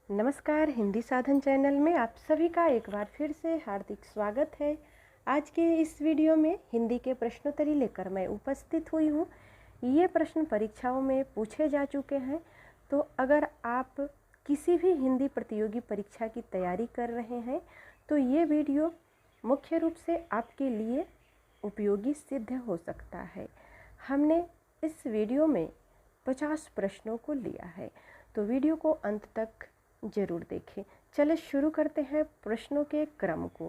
नमस्कार, हिंदी साधन चैनल में आप सभी का एक बार फिर से हार्दिक स्वागत है। आज के इस वीडियो में हिंदी के प्रश्नोत्तरी लेकर मैं उपस्थित हुई हूँ। ये प्रश्न परीक्षाओं में पूछे जा चुके हैं, तो अगर आप किसी भी हिंदी प्रतियोगी परीक्षा की तैयारी कर रहे हैं तो ये वीडियो मुख्य रूप से आपके लिए उपयोगी सिद्ध हो सकता है। हमने इस वीडियो में 50 प्रश्नों को लिया है, तो वीडियो को अंत तक जरूर देखें। चलिए शुरू करते हैं प्रश्नों के क्रम को।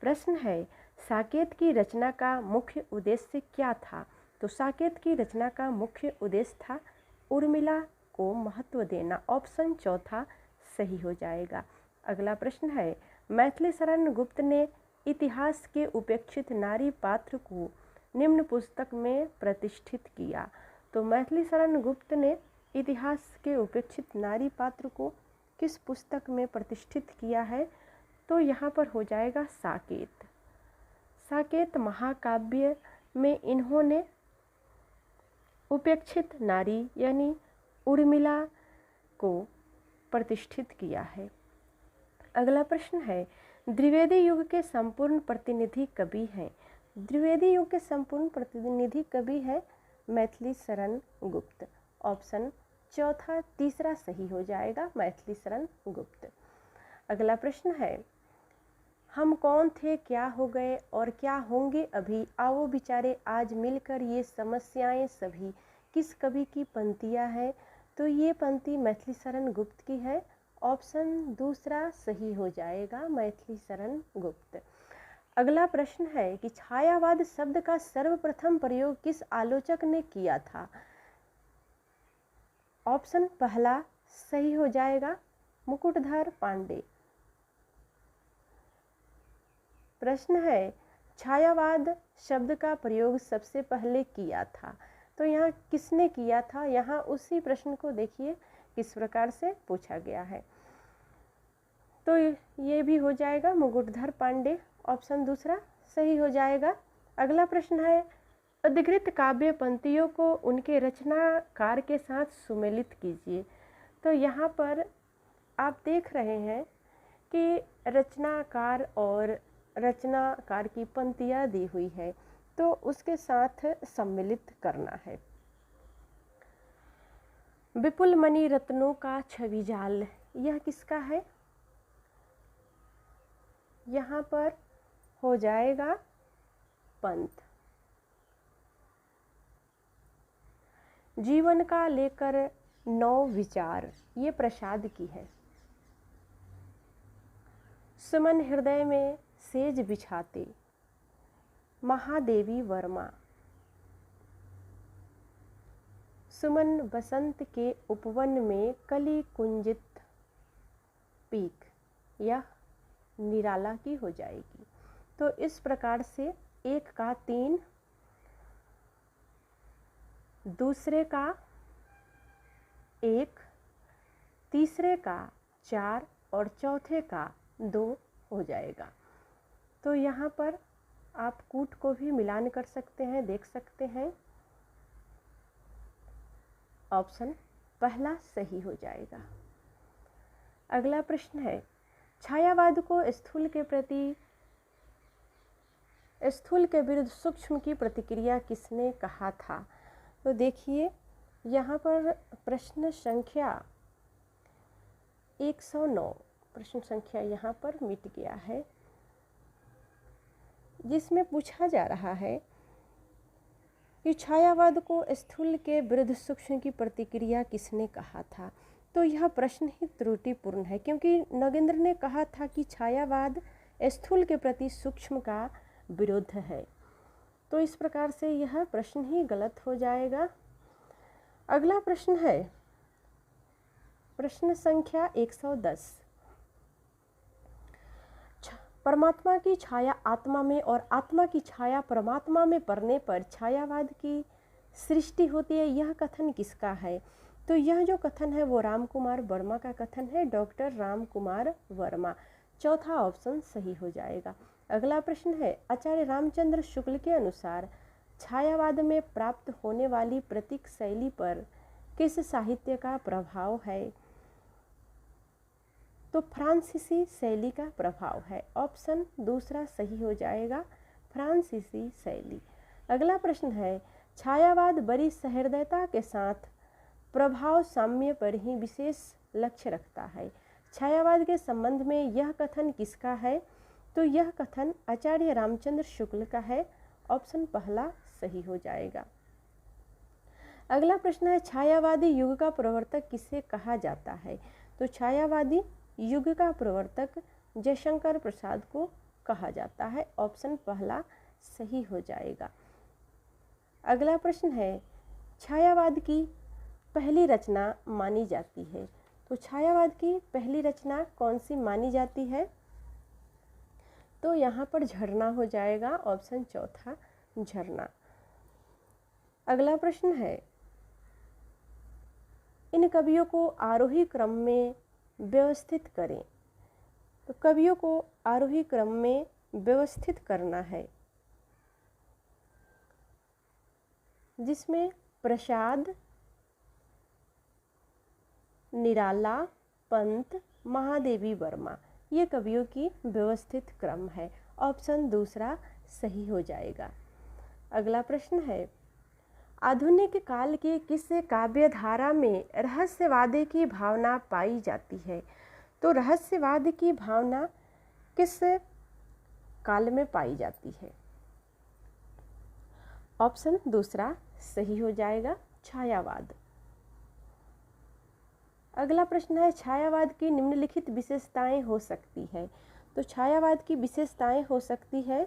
प्रश्न है, साकेत की रचना का मुख्य उद्देश्य क्या था? तो साकेत की रचना का मुख्य उद्देश्य था उर्मिला को महत्व देना। ऑप्शन चौथा सही हो जाएगा। अगला प्रश्न है, मैथिली शरण गुप्त ने इतिहास के उपेक्षित नारी पात्र को निम्न पुस्तक में प्रतिष्ठित किया। तो मैथिली शरण गुप्त ने इतिहास के उपेक्षित नारी पात्र को किस पुस्तक में प्रतिष्ठित किया है? तो यहाँ पर हो जाएगा साकेत। साकेत महाकाव्य में इन्होंने उपेक्षित नारी यानी उर्मिला को प्रतिष्ठित किया है। अगला प्रश्न है, द्विवेदी युग के संपूर्ण प्रतिनिधि कवि हैं? द्विवेदी युग के संपूर्ण प्रतिनिधि कवि है मैथिली शरण गुप्त। ऑप्शन चौथा तीसरा सही हो जाएगा, मैथिली शरण गुप्त। अगला प्रश्न है, हम कौन थे, क्या हो गए और क्या होंगे अभी, आओ बिचारे आज मिलकर ये समस्याएं सभी, किस कवि की पंक्तियां हैं? तो ये पंक्ति मैथिली शरण गुप्त की है। ऑप्शन दूसरा सही हो जाएगा, मैथिली शरण गुप्त। अगला प्रश्न है कि छायावाद शब्द का सर्वप्रथम प्रयोग किस आलोचक ने किया था? ऑप्शन पहला सही हो जाएगा, मुकुटधर पांडे। प्रश्न है, छायावाद शब्द का प्रयोग सबसे पहले किया था? तो यहाँ किसने किया था? यहाँ उसी प्रश्न को देखिए किस प्रकार से पूछा गया है। तो ये भी हो जाएगा मुकुटधर पांडे। ऑप्शन दूसरा सही हो जाएगा। अगला प्रश्न है, अधिकृत काव्य पंक्तियों को उनके रचनाकार के साथ सुमेलित कीजिए। तो यहाँ पर आप देख रहे हैं कि रचनाकार और रचनाकार की पंक्तियाँ दी हुई है, तो उसके साथ सम्मिलित करना है। विपुल मणि रत्नों का छवि जाल, यह किसका है? यहाँ पर हो जाएगा पंत। जीवन का लेकर 9 विचार, ये प्रसाद की है। सुमन हृदय में सेज बिछाते, महादेवी वर्मा। सुमन बसंत के उपवन में कली कुंजित पीक, यह निराला की हो जाएगी। तो इस प्रकार से एक का 3, दूसरे का 1, तीसरे का 4 और चौथे का 2 हो जाएगा। तो यहाँ पर आप कूट को भी मिलान कर सकते हैं, देख सकते हैं। ऑप्शन पहला सही हो जाएगा। अगला प्रश्न है, छायावाद को स्थूल के विरुद्ध सूक्ष्म की प्रतिक्रिया किसने कहा था? तो देखिए यहाँ पर प्रश्न संख्या 109, प्रश्न संख्या यहाँ पर मिट गया है, जिसमें पूछा जा रहा है कि छायावाद को स्थूल के विरुद्ध सूक्ष्म की प्रतिक्रिया किसने कहा था? तो यह प्रश्न ही त्रुटिपूर्ण है, क्योंकि नगेंद्र ने कहा था कि छायावाद स्थूल के प्रति सूक्ष्म का विरुद्ध है। तो इस प्रकार से यह प्रश्न ही गलत हो जाएगा। अगला प्रश्न है प्रश्न संख्या 110, परमात्मा की छाया आत्मा में और आत्मा की छाया परमात्मा में पड़ने पर छायावाद की सृष्टि होती है, यह कथन किसका है? तो यह जो कथन है वो राम कुमार वर्मा का कथन है, डॉक्टर राम कुमार वर्मा। चौथा ऑप्शन सही हो जाएगा। अगला प्रश्न है, आचार्य रामचंद्र शुक्ल के अनुसार छायावाद में प्राप्त होने वाली प्रतीक शैली पर किस साहित्य का प्रभाव है? तो फ्रांसीसी शैली का प्रभाव है। ऑप्शन दूसरा सही हो जाएगा, फ्रांसीसी शैली। अगला प्रश्न है, छायावाद बड़ी सहृदयता के साथ प्रभाव साम्य पर ही विशेष लक्ष्य रखता है। छायावाद के संबंध में यह कथन किसका है? तो यह कथन आचार्य रामचंद्र शुक्ल का है। ऑप्शन पहला सही हो जाएगा। अगला प्रश्न है, छायावादी युग का प्रवर्तक किसे कहा जाता है? तो छायावादी युग का प्रवर्तक जयशंकर प्रसाद को कहा जाता है। ऑप्शन पहला सही हो जाएगा। अगला प्रश्न है, छायावाद की पहली रचना मानी जाती है। तो छायावाद की पहली रचना कौन सी मानी जाती है? तो यहाँ पर झरना हो जाएगा। ऑप्शन चौथा झरना। अगला प्रश्न है, इन कवियों को आरोही क्रम में व्यवस्थित करें। तो कवियों को आरोही क्रम में व्यवस्थित करना है, जिसमें प्रसाद, निराला, पंत, महादेवी वर्मा ये कवियों की व्यवस्थित क्रम है। ऑप्शन दूसरा सही हो जाएगा। अगला प्रश्न है, आधुनिक काल के किस काव्य धारा में रहस्यवाद की भावना पाई जाती है? तो रहस्यवाद की भावना किस काल में पाई जाती है? ऑप्शन दूसरा सही हो जाएगा, छायावाद। अगला प्रश्न है, छायावाद की निम्नलिखित विशेषताएं हो सकती है। तो छायावाद की विशेषताएं हो सकती है,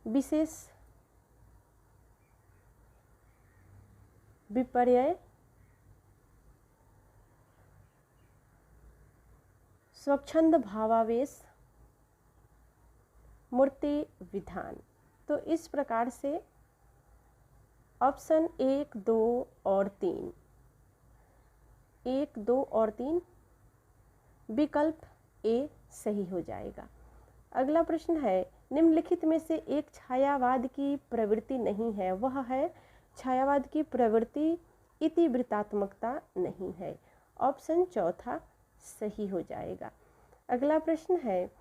विशेष विपर्य, स्वच्छंद भावावेश, मूर्ति विधान। तो इस प्रकार से ऑप्शन 1, 2 और 3, 1, 2 और 3 विकल्प ए सही हो जाएगा। अगला प्रश्न है, निम्नलिखित में से एक छायावाद की प्रवृत्ति नहीं है, वह है छायावाद की प्रवृत्ति इतिवृत्तात्मकता नहीं है। ऑप्शन चौथा सही हो जाएगा। अगला प्रश्न है,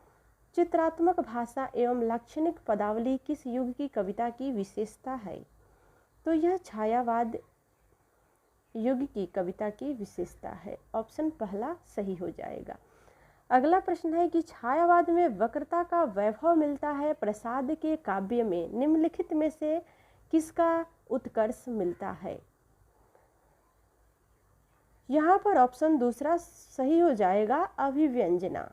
चित्रात्मक भाषा एवं लाक्षणिक पदावली किस युग की कविता की विशेषता है? तो यह छायावाद युग की कविता की विशेषता है। ऑप्शन पहला सही हो जाएगा। अगला प्रश्न है कि छायावाद में वक्रता का वैभव मिलता है प्रसाद के काव्य में निम्नलिखित में से किसका उत्कर्ष मिलता है? यहाँ पर ऑप्शन दूसरा सही हो जाएगा, अभिव्यंजना।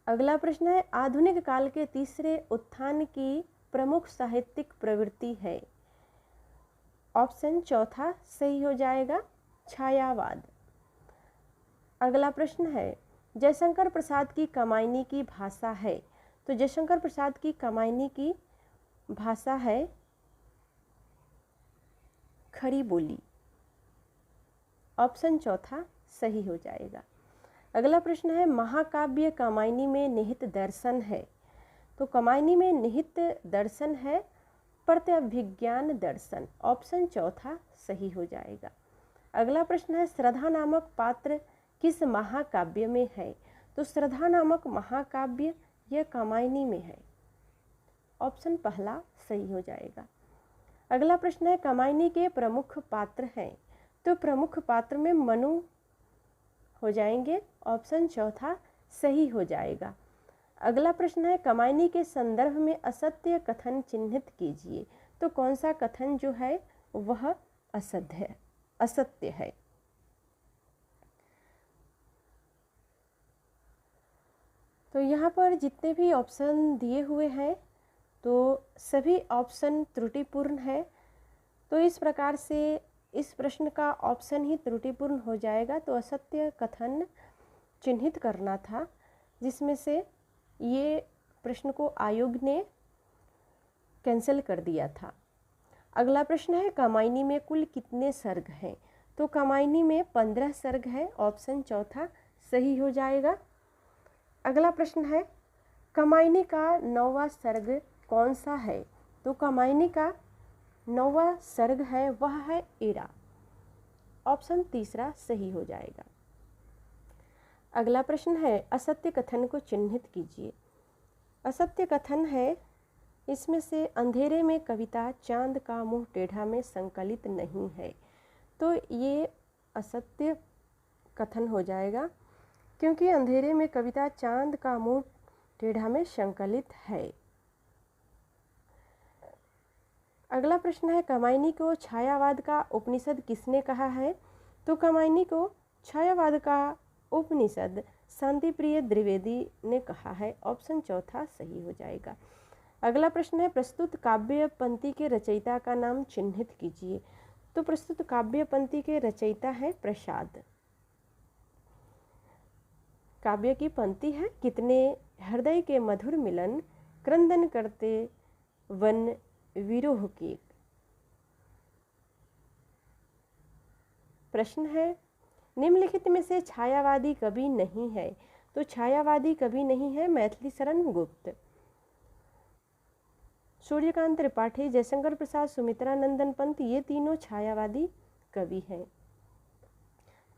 अगला प्रश्न है, आधुनिक काल के तीसरे उत्थान की प्रमुख साहित्यिक प्रवृत्ति है। ऑप्शन चौथा सही हो जाएगा, छायावाद। अगला प्रश्न है, जयशंकर प्रसाद की कामायनी की भाषा है। तो जयशंकर प्रसाद की कामायनी की भाषा है खड़ी बोली। ऑप्शन चौथा सही हो जाएगा। अगला प्रश्न है, महाकाव्य कामायनी में निहित दर्शन है। तो कामायनी में निहित दर्शन है प्रत्यभिज्ञान दर्शन। ऑप्शन चौथा सही हो जाएगा। अगला प्रश्न है, श्रद्धा नामक पात्र किस महाकाव्य में है? तो श्रद्धा नामक महाकाव्य यह कामायनी में है। ऑप्शन पहला सही हो जाएगा। अगला प्रश्न है, कामायनी के प्रमुख पात्र हैं। तो प्रमुख पात्र में मनु हो जाएंगे। ऑप्शन चौथा सही हो जाएगा। अगला प्रश्न है, कामायनी के संदर्भ में असत्य कथन चिन्हित कीजिए। तो कौन सा कथन जो है वह असत्य है? तो यहाँ पर जितने भी ऑप्शन दिए हुए हैं तो सभी ऑप्शन त्रुटिपूर्ण है। तो इस प्रकार से इस प्रश्न का ऑप्शन ही त्रुटिपूर्ण हो जाएगा। तो असत्य कथन चिन्हित करना था, जिसमें से ये प्रश्न को आयोग ने कैंसिल कर दिया था। अगला प्रश्न है, कामायनी में कुल कितने सर्ग हैं? तो कामायनी में 15 सर्ग है। ऑप्शन चौथा सही हो जाएगा। अगला प्रश्न है, कामायनी का 9वां सर्ग कौन सा है? तो कामायनी का 9वां सर्ग है वह है एरा। ऑप्शन तीसरा सही हो जाएगा। अगला प्रश्न है असत्य कथन को चिन्हित कीजिए। असत्य कथन है इसमें से अंधेरे में कविता चांद का मुंह टेढ़ा में संकलित नहीं है। तो ये असत्य कथन हो जाएगा क्योंकि अंधेरे में कविता चांद का मुंह टेढ़ा में संकलित है। अगला प्रश्न है कामायनी को छायावाद का उपनिषद किसने कहा है। तो कामायनी को छायावाद का उपनिषद शांतिप्रिय द्विवेदी ने कहा है। ऑप्शन चौथा सही हो जाएगा। अगला प्रश्न है प्रस्तुत काव्य पंक्ति के रचयिता का नाम चिन्हित कीजिए। तो प्रस्तुत काव्य पंक्ति के रचयिता है प्रसाद। काव्य की पंक्ति है कितने हृदय के मधुर मिलन क्रंदन करते वन विरोह के। प्रश्न है निम्नलिखित में से छायावादी कवि नहीं है। तो छायावादी कवि नहीं है मैथिली शरण गुप्त, सूर्यकांत त्रिपाठी, जयशंकर प्रसाद, सुमित्रा नंदन पंत, ये तीनों छायावादी कवि हैं।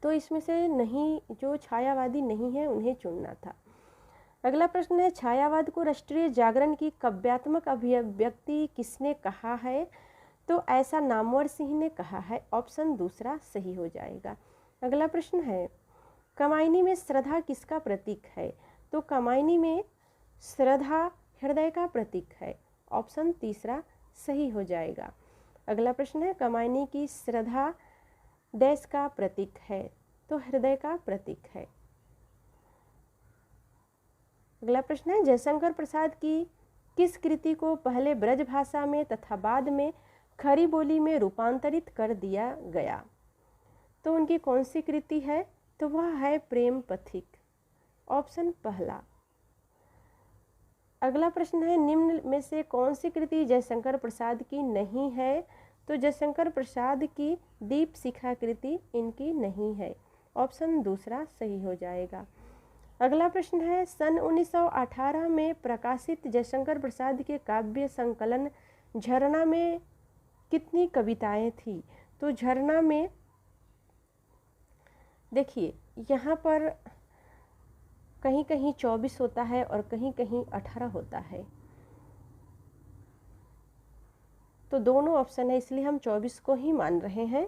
तो इसमें से नहीं, जो छायावादी नहीं है उन्हें चुनना था। अगला प्रश्न है छायावाद को राष्ट्रीय जागरण की काव्यात्मक अभिव्यक्ति किसने कहा है। तो ऐसा नामवर सिंह ने कहा है। ऑप्शन दूसरा सही हो जाएगा। अगला प्रश्न है कामायनी में श्रद्धा किसका प्रतीक है। तो कामायनी में श्रद्धा हृदय का प्रतीक है। ऑप्शन तीसरा सही हो जाएगा। अगला प्रश्न है कामायनी की श्रद्धा डैश का प्रतीक है। तो हृदय का प्रतीक है। अगला प्रश्न है जयशंकर प्रसाद की किस कृति को पहले ब्रज भाषा में तथा बाद में खरी बोली में रूपांतरित कर दिया गया। तो उनकी कौन सी कृति है। तो वह है प्रेम पथिक। ऑप्शन पहला। अगला प्रश्न है निम्न में से कौन सी कृति जयशंकर प्रसाद की नहीं है। तो जयशंकर प्रसाद की दीप शिखा कृति इनकी नहीं है। ऑप्शन दूसरा सही हो जाएगा। अगला प्रश्न है सन 1918 में प्रकाशित जयशंकर प्रसाद के काव्य संकलन झरना में कितनी कविताएं थी। तो झरना में देखिए यहाँ पर कहीं कहीं 24 होता है और कहीं कहीं 18 होता है। तो दोनों ऑप्शन है इसलिए हम 24 को ही मान रहे हैं।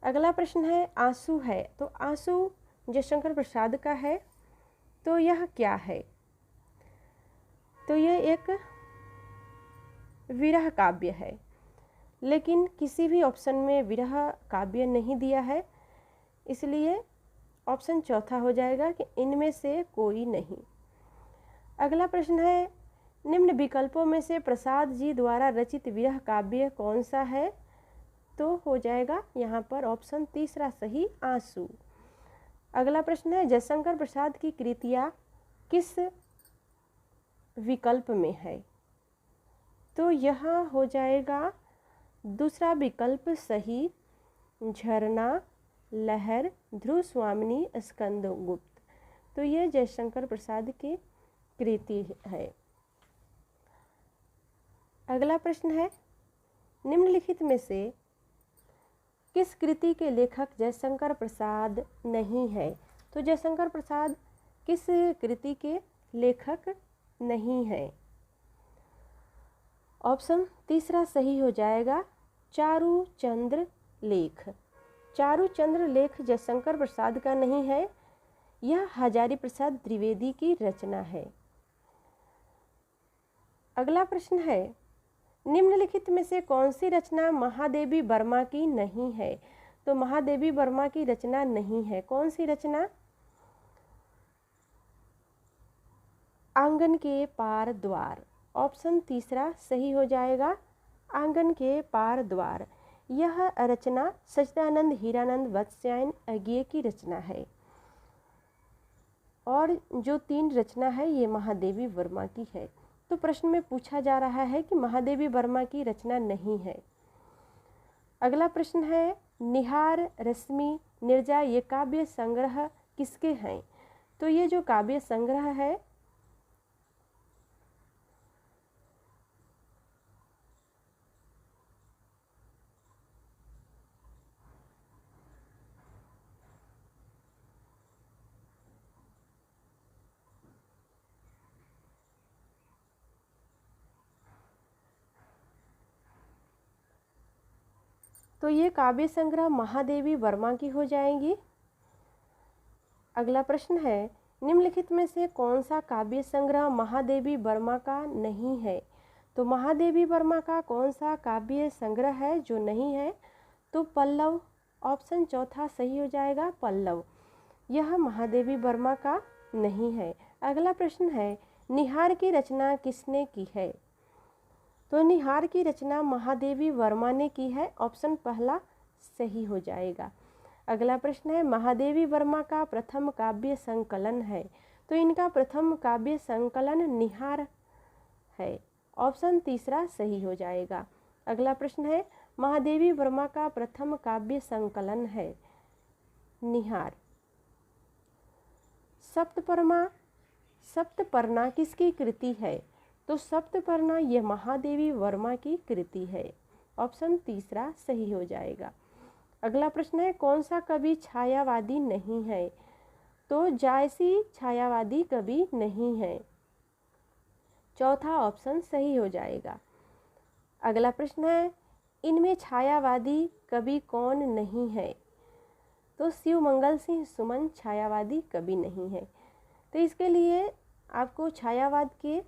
अगला प्रश्न है आंसू है। तो आंसू जयशंकर प्रसाद का है। तो यह क्या है। तो यह एक विरह काव्य है, लेकिन किसी भी ऑप्शन में विरह काव्य नहीं दिया है, इसलिए ऑप्शन चौथा हो जाएगा कि इनमें से कोई नहीं। अगला प्रश्न है निम्न विकल्पों में से प्रसाद जी द्वारा रचित विरह काव्य कौन सा है। तो हो जाएगा यहाँ पर ऑप्शन तीसरा सही आंसू। अगला प्रश्न है जयशंकर प्रसाद की कृतियाँ किस विकल्प में है। तो यहाँ हो जाएगा दूसरा विकल्प सही झरना, लहर, ध्रुव स्वामिनी, स्कंद गुप्त। तो ये जयशंकर प्रसाद की कृति है। अगला प्रश्न है निम्नलिखित में से किस कृति के लेखक जयशंकर प्रसाद नहीं है। तो जयशंकर प्रसाद किस कृति के लेखक नहीं है। ऑप्शन तीसरा सही हो जाएगा चारुचंद्र लेख। चारुचंद्र लेख जयशंकर प्रसाद का नहीं है, यह हजारी प्रसाद द्विवेदी की रचना है। अगला प्रश्न है निम्नलिखित में से कौन सी रचना महादेवी वर्मा की नहीं है। तो महादेवी वर्मा की रचना नहीं है। कौन सी रचना। आंगन के पार द्वार। ऑप्शन तीसरा सही हो जाएगा आंगन के पार द्वार। यह रचना सच्चिदानंद हीरानंद वत्स्यायन अज्ञेय की रचना है और जो 3 रचना है ये महादेवी वर्मा की है। तो प्रश्न में पूछा जा रहा है कि महादेवी वर्मा की रचना नहीं है। अगला प्रश्न है निहार, रश्मि, निर्जा ये काव्य संग्रह किसके हैं। तो ये जो काव्य संग्रह है तो ये काव्य संग्रह महादेवी वर्मा की हो जाएंगी। अगला प्रश्न है, निम्नलिखित में से कौन सा काव्य संग्रह महादेवी वर्मा का नहीं है? तो महादेवी वर्मा का कौन सा काव्य संग्रह है जो नहीं है? तो पल्लव, ऑप्शन चौथा सही हो जाएगा, पल्लव। यह महादेवी वर्मा का नहीं है। अगला प्रश्न है, निहार की रचना किसने की है? तो निहार की रचना महादेवी वर्मा ने की है, ऑप्शन पहला सही हो जाएगा। अगला प्रश्न है, महादेवी वर्मा का प्रथम काव्य संकलन है? तो इनका प्रथम काव्य संकलन निहार है, ऑप्शन तीसरा सही हो जाएगा। अगला प्रश्न है, महादेवी वर्मा का प्रथम काव्य संकलन है निहार। सप्तपर्णा किसकी कृति है? तो सप्तपर्णा यह महादेवी वर्मा की कृति है, ऑप्शन तीसरा सही हो जाएगा। अगला प्रश्न है, कौन सा कवि छायावादी नहीं है? तो जायसी छायावादी कवि नहीं है, चौथा ऑप्शन सही हो जाएगा। अगला प्रश्न है, इनमें छायावादी कवि कौन नहीं है? तो शिवमंगल सिंह सुमन छायावादी कवि नहीं है। तो इसके लिए आपको छायावाद के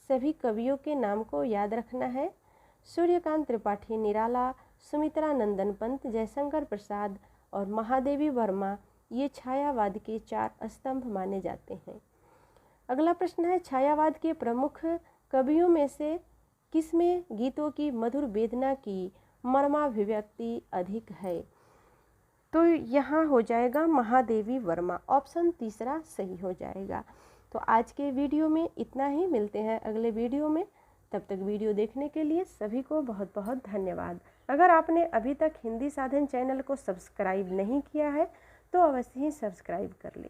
सभी कवियों के नाम को याद रखना है। सूर्यकांत त्रिपाठी निराला, सुमित्रा नंदन पंत, जयशंकर प्रसाद और महादेवी वर्मा ये छायावाद के 4 स्तंभ माने जाते हैं। अगला प्रश्न है, छायावाद के प्रमुख कवियों में से किसमें गीतों की मधुर वेदना की मर्माभिव्यक्ति अधिक है? तो यहाँ हो जाएगा महादेवी वर्मा, ऑप्शन तीसरा सही हो जाएगा। तो आज के वीडियो में इतना ही, मिलते हैं अगले वीडियो में। तब तक वीडियो देखने के लिए सभी को बहुत बहुत धन्यवाद। अगर आपने अभी तक हिंदी साधन चैनल को सब्सक्राइब नहीं किया है तो अवश्य ही सब्सक्राइब कर लें।